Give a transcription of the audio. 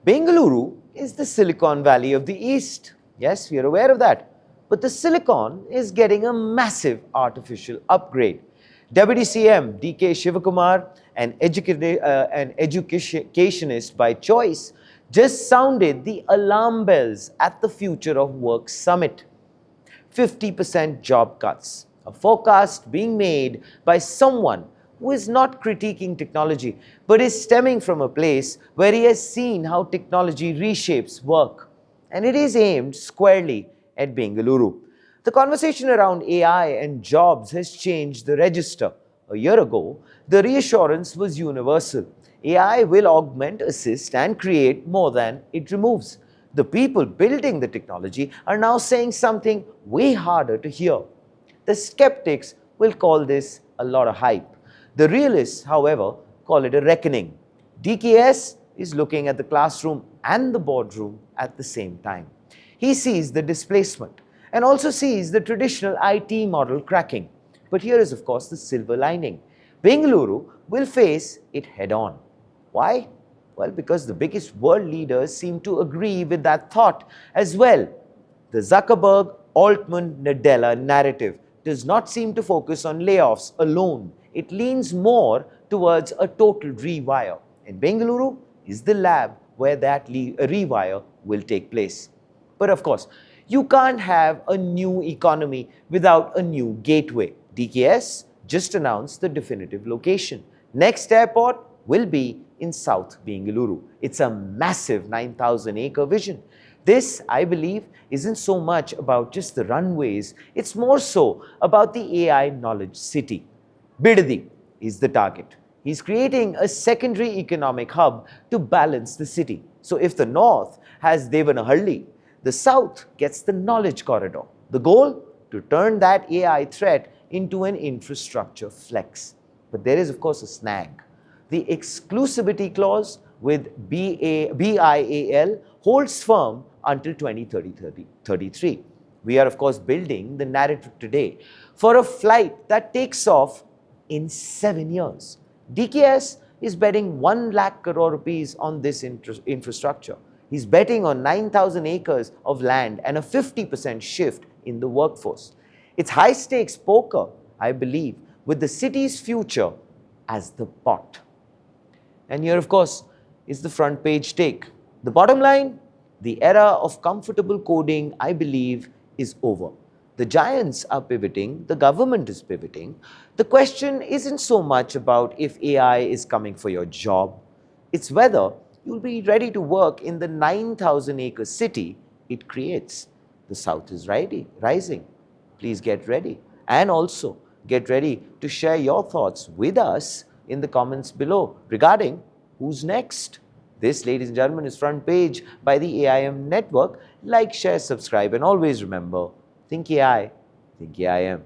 Bengaluru is the Silicon Valley of the East. Yes, we are aware of that. But the Silicon is getting a massive artificial upgrade. Deputy CM DK Shivakumar, an educationist by choice, just sounded the alarm bells at the Future of Work Summit. 50% job cuts, a forecast being made by someone who is not critiquing technology, but is stemming from a place where he has seen how technology reshapes work. And it is aimed squarely at Bengaluru. The conversation around AI and jobs has changed the register. A year ago, the reassurance was universal. AI will augment, assist, and create more than it removes. The people building the technology are now saying something way harder to hear. The skeptics will call this a lot of hype. The realists, however, call it a reckoning. DKS is looking at the classroom and the boardroom at the same time. He sees the displacement and also sees the traditional IT model cracking. But here is, of course, the silver lining. Bengaluru will face it head on. Why? Well, because the biggest world leaders seem to agree with that thought as well. The Zuckerberg, Altman, Nadella narrative does not seem to focus on layoffs alone. It leans more towards a total rewire. And Bengaluru is the lab where that rewire will take place. But of course, you can't have a new economy without a new gateway. DKS just announced the definitive location. Next airport will be in South Bengaluru. It's a massive 9,000-acre vision. This, I believe, isn't so much about just the runways. It's more so about the AI knowledge city. Bidadi is the target. He's creating a secondary economic hub to balance the city. So if the north has Devanahalli, the south gets the knowledge corridor. The goal? To turn that AI threat into an infrastructure flex. But there is, of course, a snag. The exclusivity clause with BIAL holds firm until 2033. We are, of course, building the narrative today for a flight that takes off in 7 years. DKS is betting 1 lakh crore rupees on this infrastructure. He's betting on 9,000 acres of land and a 50% shift in the workforce. It's high-stakes poker, I believe, with the city's future as the pot. And here, of course, is the front page take. The bottom line, the era of comfortable coding, I believe, is over. The giants are pivoting, the government is pivoting. The question isn't so much about if AI is coming for your job. It's whether you'll be ready to work in the 9,000-acre city it creates. The South is rising. Please get ready. And also, get ready to share your thoughts with us in the comments below regarding who's next. This, ladies and gentlemen, is Front Page by the AIM Network. Like, share, subscribe, and always remember, think AI, think AIM.